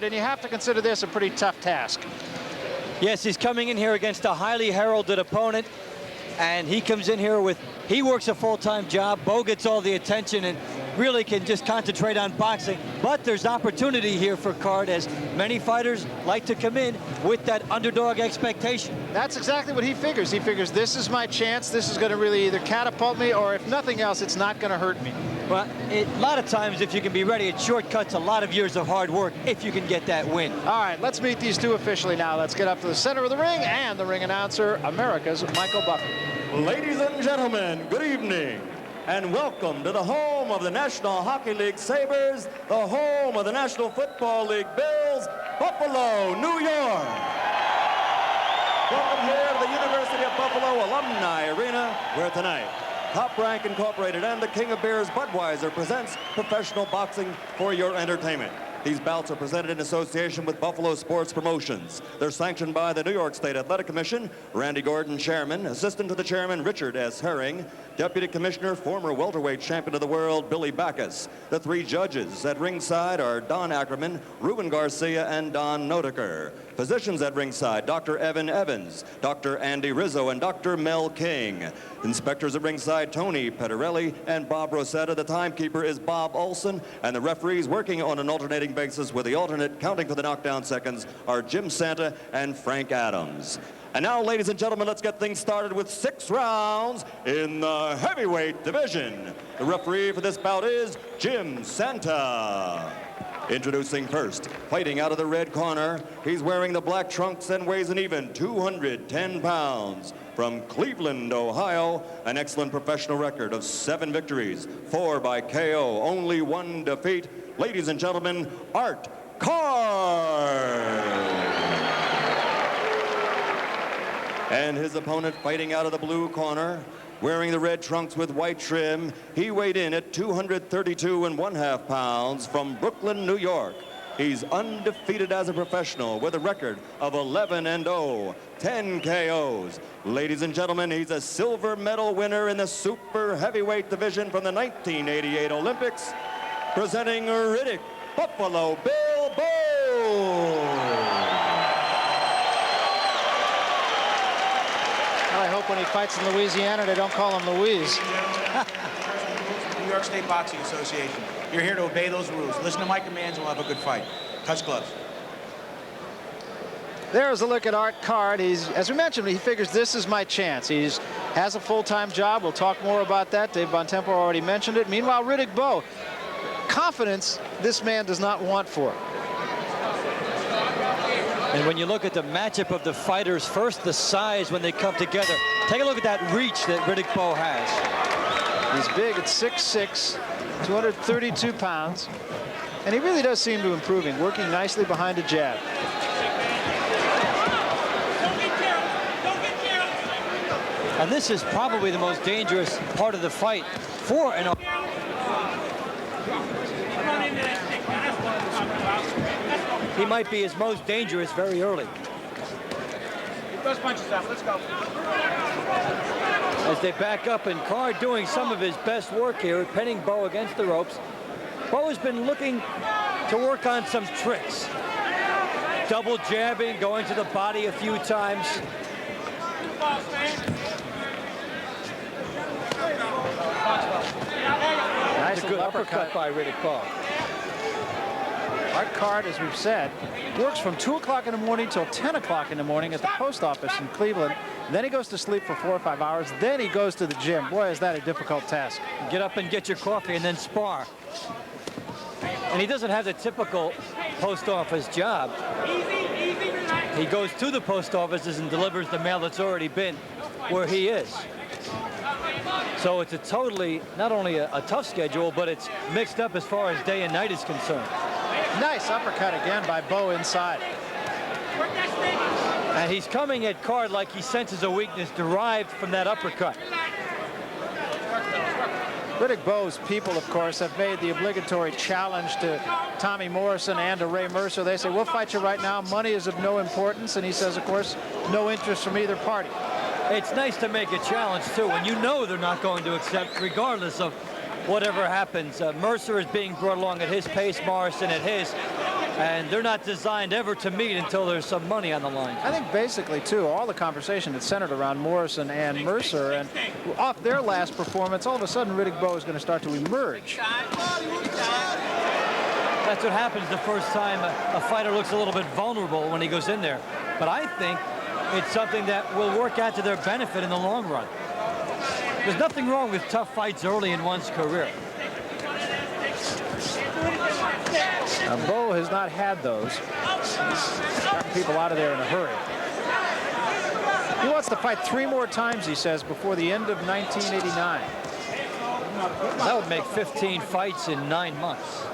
And you have to consider this a pretty tough task. Yes, he's coming in here against a highly heralded opponent, and he comes in here with, he works a full-time job. Bowe gets all the attention and really can just concentrate on boxing. But there's opportunity here for Card, as many fighters like to come in with that underdog expectation. That's exactly what he figures. He figures this is my chance. This is going to really either catapult me, or if nothing else, it's not going to hurt me. Well, a lot of times, if you can be ready, it shortcuts a lot of years of hard work if you can get that win. All right, let's meet these two officially now. Let's get up to the center of the ring, and the ring announcer, America's Michael Buffer. Ladies and gentlemen, good evening, and welcome to the home of the National Hockey League Sabres, the home of the National Football League Bills, Buffalo, New York. Welcome here to the University of Buffalo Alumni Arena, where tonight, Top Rank Incorporated and the King of Beers, Budweiser, presents professional boxing for your entertainment. These bouts are presented in association with Buffalo Sports Promotions. They're sanctioned by the New York State Athletic Commission. Randy Gordon, chairman. Assistant to the chairman, Richard S. Herring. Deputy Commissioner, former welterweight champion of the world, Billy Backus. The three judges at ringside are Don Ackerman, Ruben Garcia, and Don Notiker. Physicians at ringside, Dr. Evan Evans, Dr. Andy Rizzo, and Dr. Mel King. Inspectors at ringside, Tony Pettarelli and Bob Rosetta. The timekeeper is Bob Olson, and the referees working on an alternating basis with the alternate counting for the knockdown seconds are Jim Santa and Frank Adams. And now, ladies and gentlemen, let's get things started with 6 rounds in the heavyweight division. The referee for this bout is Jim Santa. Introducing first, fighting out of the red corner, he's wearing the black trunks and weighs an even 210 pounds. From Cleveland, Ohio, an excellent professional record of 7 victories, 4 by KO, only 1 defeat. Ladies and gentlemen, Art Card. And his opponent fighting out of the blue corner, wearing the red trunks with white trim, he weighed in at 232.5 pounds from Brooklyn, New York. He's undefeated as a professional with a record of 11-0, 10 KOs. Ladies and gentlemen, he's a silver medal winner in the super heavyweight division from the 1988 Olympics, presenting Riddick Buffalo Bill Bowe. I hope when he fights in Louisiana, they don't call him Louise. New York State Boxing Association. You're here to obey those rules. Listen to my commands, we'll have a good fight. Touch gloves. There's a look at Art Card. As we mentioned, he figures this is my chance. He has a full-time job. We'll talk more about that. Dave Bontempo already mentioned it. Meanwhile, Riddick Bowe, confidence this man does not want for. And when you look at the matchup of the fighters, first the size when they come together. Take a look at that reach that Riddick Bowe has. He's big at 6'6", 232 pounds. And he really does seem to be improving, working nicely behind a jab. And this is probably the most dangerous part of the fight for an... He might be his most dangerous very early. Those punches up, let's go. As they back up, and Card doing some of his best work here, pinning Bowe against the ropes. Bowe has been looking to work on some tricks. Double jabbing, going to the body a few times. Nice a good uppercut by Riddick Bowe. Art Card, as we've said, works from 2 o'clock in the morning till 10 o'clock in the morning at the post office in Cleveland. Then he goes to sleep for 4 or 5 hours. Then he goes to the gym. Boy, is that a difficult task. Get up and get your coffee and then spar. And he doesn't have the typical post office job. He goes to the post offices and delivers the mail that's already been where he is. So it's a totally, not only a tough schedule, but it's mixed up as far as day and night is concerned. Nice uppercut again by Bowe inside. And he's coming at Card like he senses a weakness derived from that uppercut. Riddick Bowe's people, of course, have made the obligatory challenge to Tommy Morrison and to Ray Mercer. They say, we'll fight you right now. Money is of no importance. And he says, of course, no interest from either party. It's nice to make a challenge, too, when you know they're not going to accept, regardless of whatever happens. Mercer is being brought along at his pace, Morrison at his. And they're not designed ever to meet until there's some money on the line. I think basically, too, all the conversation is centered around Morrison and Mercer. And off their last performance, all of a sudden, Riddick Bowe is going to start to emerge. That's what happens the first time a fighter looks a little bit vulnerable when he goes in there. But I think it's something that will work out to their benefit in the long run. There's nothing wrong with tough fights early in one's career. Bowe has not had those. Gotten people out of there in a hurry. He wants to fight 3 more times, he says, before the end of 1989. That would make 15 fights in 9 months.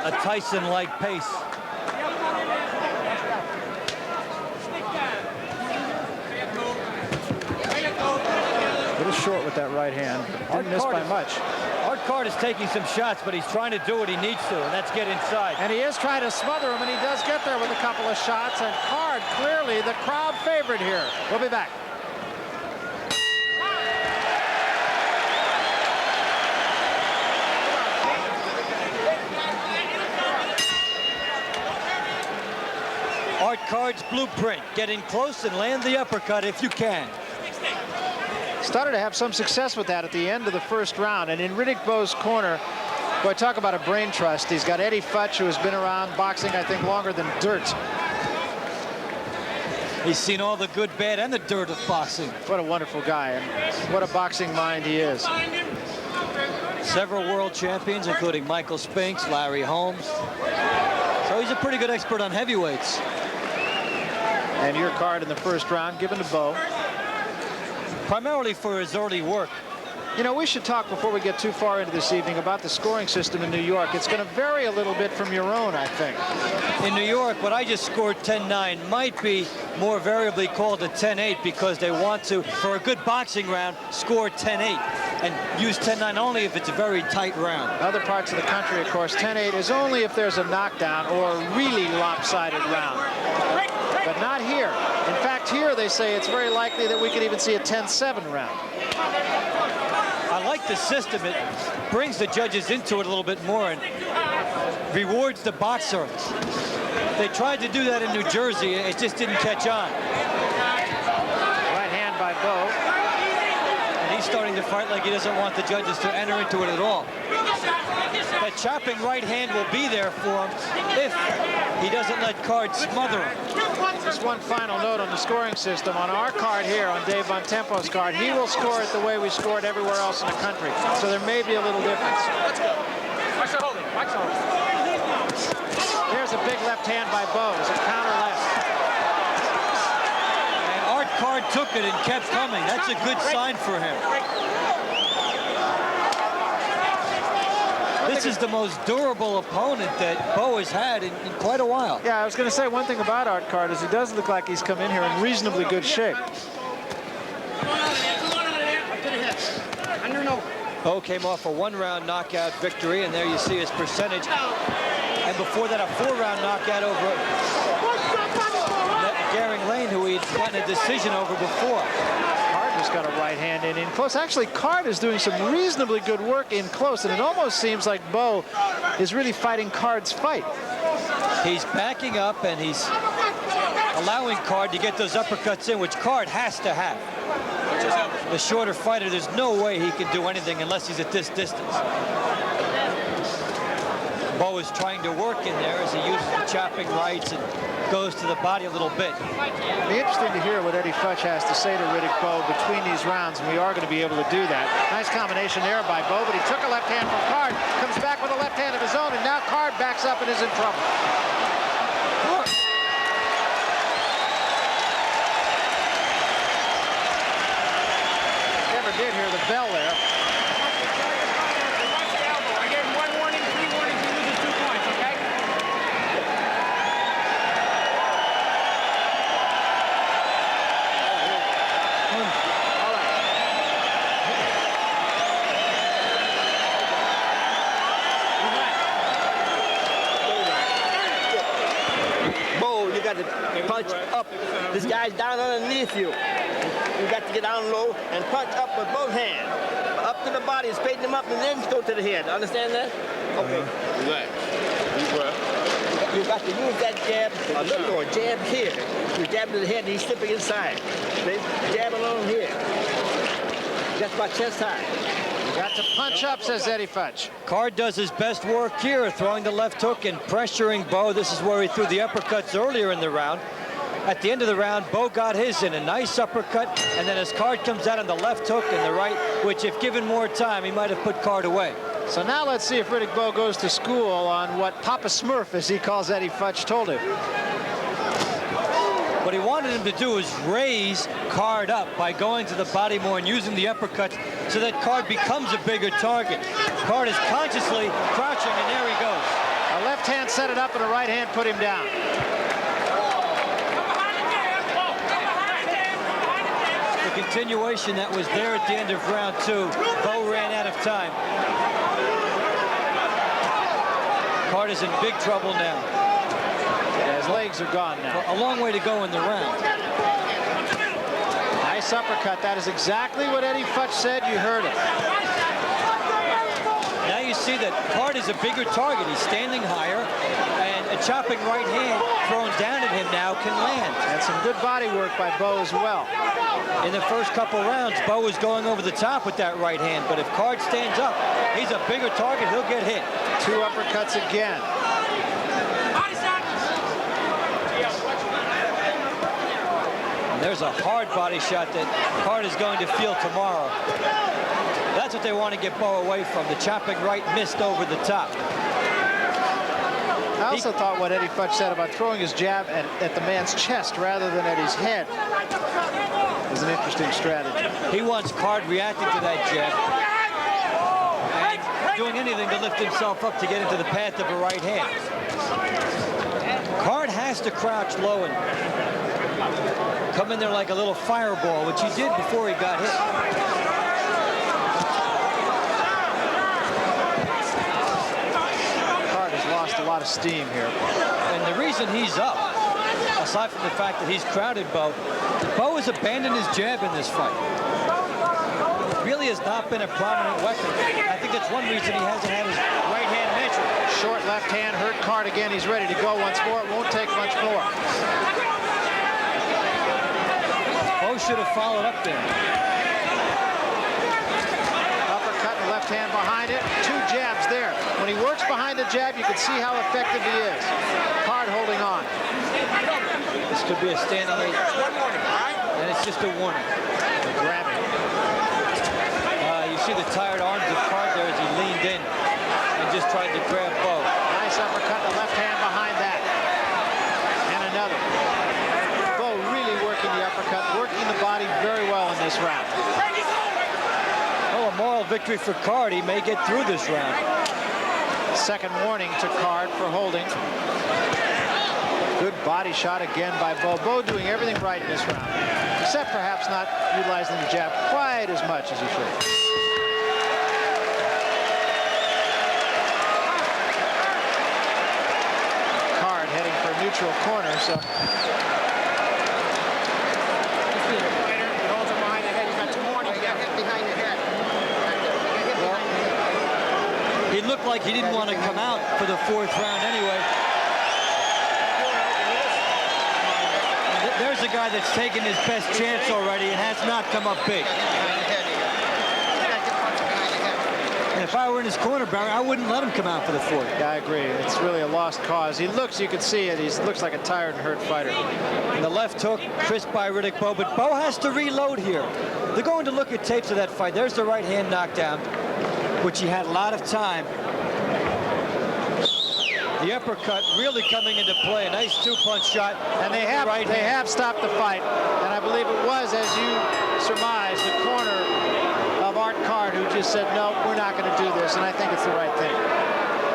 A Tyson-like pace. A little short with that right hand. Didn't miss by much. Card is taking some shots, but he's trying to do what he needs to, and that's get inside. And he is trying to smother him, and he does get there with a couple of shots. And Card, clearly the crowd favorite here. We'll be back. Art Card's blueprint. Get in close and land the uppercut if you can. Started to have some success with that at the end of the first round. And in Riddick Bowe's corner, boy, talk about a brain trust. He's got Eddie Futch, who has been around boxing, I think, longer than dirt. He's seen all the good, bad, and the dirt of boxing. What a wonderful guy, and what a boxing mind he is. Several world champions, including Michael Spinks, Larry Holmes. So he's a pretty good expert on heavyweights. And your Card in the first round given to Bowe. Primarily for his early work. You know, we should talk before we get too far into this evening about the scoring system in New York. It's going to vary a little bit from your own, I think. In New York, what I just scored 10-9 might be more variably called a 10-8 because they want to, for a good boxing round, score 10-8 and use 10-9 only if it's a very tight round. Other parts of the country, of course, 10-8 is only if there's a knockdown or a really lopsided round. But not here. In fact, here they say it's very likely that we could even see a 10-7 round. I like the system. It brings the judges into it a little bit more and rewards the boxer. They tried to do that in New Jersey. It just didn't catch on. Right hand by Bowe. And he's starting to fight like he doesn't want the judges to enter into it at all. That chopping right hand will be there for him if he doesn't let Card smother him. Just one final note on the scoring system. On our card here, on Dave Bontempo's card, he will score it the way we scored everywhere else in the country. So there may be a little difference. Let's go. Watch the holding. Watch the holding. There's a big left hand by Bowe. It's a counter left. And Art Card took it and kept coming. That's a good sign for him. This is the most durable opponent that Bowe has had in quite a while. Yeah, I was going to say one thing about Art Card is he does look like he's come in here in reasonably good shape. Bowe came off a 1-round knockout victory, and there you see his percentage. And before that, a 4-round knockout over Gehring Lane, who he'd gotten a decision over before. Card just got a right hand in close. Actually, Card is doing some reasonably good work in close, and it almost seems like Bowe is really fighting Card's fight. He's backing up, and he's allowing Card to get those uppercuts in, which Card has to have. The shorter fighter, there's no way he can do anything unless he's at this distance. Bowe is trying to work in there as he uses the chopping rights and goes to the body a little bit. It'll be interesting to hear what Eddie Futch has to say to Riddick Bowe between these rounds, and we are going to be able to do that. Nice combination there by Bowe, but he took a left hand from Card, comes back with a left hand of his own, and now Card backs up and is in trouble. Never did hear the bell there. I gave him 1 warning, 3 warnings, he loses 2 points, okay? Bowe, you got to punch up. This guy's down underneath you. You got to get down low and punch up with both hands. Up to the body, straighten him up, and then go to the head. Understand that? Okay. Relax. Deep breath. You got to use that jab, a little more jab here. You jab to the head and he's slipping inside. They jab along here. Just my chest high. Got to punch up, says Eddie Futch. Card does his best work here, throwing the left hook and pressuring Bowe. This is where he threw the uppercuts earlier in the round. At the end of the round, Bowe got his in a nice uppercut, and then as Card comes out on the left hook and the right, which if given more time, he might have put Card away. So now let's see if Riddick Bowe goes to school on what Papa Smurf, as he calls Eddie Futch, told him. What he wanted him to do is raise Card up by going to the body more and using the uppercuts so that Card becomes a bigger target. Card is consciously crouching, and there he goes. A left hand set it up, and a right hand put him down. The continuation that was there at the end of round 2. Bowe ran out of time. Card is in big trouble now. Yeah, his legs are gone now. A long way to go in the round. Nice uppercut. That is exactly what Eddie Futch said. You heard it. Now you see that Card is a bigger target. He's standing higher, and a chopping right hand thrown down at him now can land. And some good body work by Bowe as well. In the first couple rounds, Bowe was going over the top with that right hand, but if Card stands up, he's a bigger target. He'll get hit. 2 uppercuts again. And there's a hard body shot that Card is going to feel tomorrow. That's what they want to get Bowe away from. The chopping right missed over the top. I also thought what Eddie Futch said about throwing his jab at the man's chest rather than at his head is an interesting strategy. He wants Card reacting to that jab and doing anything to lift himself up to get into the path of a right hand. Card has to crouch low and come in there like a little fireball, which he did before he got hit. Card has lost a lot of steam here. And the reason he's up, aside from the fact that he's crowded Bowe, Bowe has abandoned his jab in this fight. Really has not been a prominent weapon. I think that's one reason he hasn't had his right hand mentioned. Short left hand hurt Card again. He's ready to go once more. It won't take much more. Bowe should have followed up there. Uppercut and left hand behind it. 2 jabs there. When he works behind the jab, you can see how effective he is. Card holding on. This could be a standing eight. And it's just a warning. Grabbing. You see the tired arms of Card there as he leaned in and just tried to grab Bowe. Nice uppercut, the left hand behind that. And another. Bowe really working the uppercut, working the body very well in this round. Oh, a moral victory for Card. He may get through this round. Second warning to Card for holding. Good body shot again by Bowe. Bowe doing everything right in this round, except perhaps not utilizing the jab quite as much as he should. Card heading for a neutral corner, so. He looked like he didn't want to come out for the 4th round anyway. There's a guy that's taken his best chance already and has not come up big. And if I were in his corner, Barry, I wouldn't let him come out for the 4th. Yeah, I agree. It's really a lost cause. He looks, you can see it, he looks like a tired and hurt fighter. And the left hook, crisp by Riddick Bowe, but Bowe has to reload here. They're going to look at tapes of that fight. There's the right hand knockdown, which he had a lot of time. The uppercut really coming into play. A nice 2-punch shot. And they have stopped the fight. And I believe it was, as you surmised, the corner of Art Card who just said, no, we're not going to do this. And I think it's the right thing.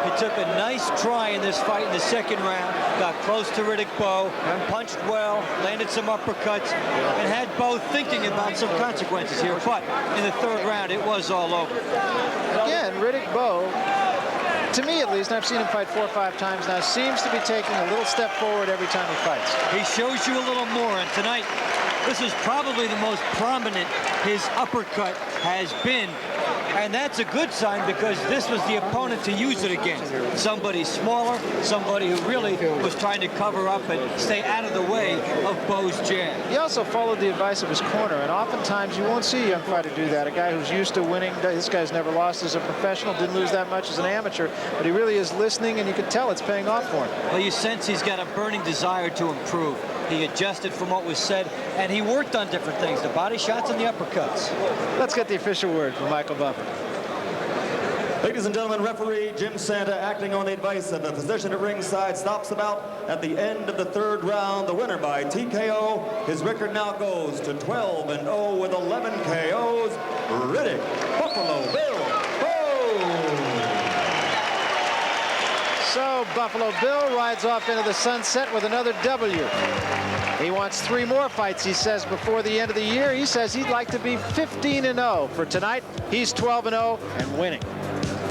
He took a nice try in this fight in the 2nd round. Got close to Riddick Bowe, punched well, landed some uppercuts, and had Bowe thinking about some consequences here. But in the 3rd round, it was all over. Again, Riddick Bowe, to me at least, and I've seen him fight 4 or 5 times now, seems to be taking a little step forward every time he fights. He shows you a little more, and tonight, this is probably the most prominent his uppercut has been And that's a good sign because this was the opponent to use it against. Somebody smaller, somebody who really was trying to cover up and stay out of the way of Bowe's jab. He also followed the advice of his corner, and oftentimes you won't see a young fighter do that. A guy who's used to winning. This guy's never lost as a professional, didn't lose that much as an amateur, but he really is listening, and you can tell it's paying off for him. Well, you sense he's got a burning desire to improve. He adjusted from what was said, and he worked on different things, the body shots and the uppercuts. Let's get the official word from Michael Buffer. Ladies and gentlemen, referee Jim Santa, acting on the advice of the physician at ringside, stops the bout at the end of the third round. The winner by TKO. His record now goes to 12-0 with 11 KOs. Riddick Buffalo Bill Bowe. So Buffalo Bill rides off into the sunset with another W. He wants 3 more fights, he says, before the end of the year. He says he'd like to be 15-0 for tonight. He's 12-0 and winning.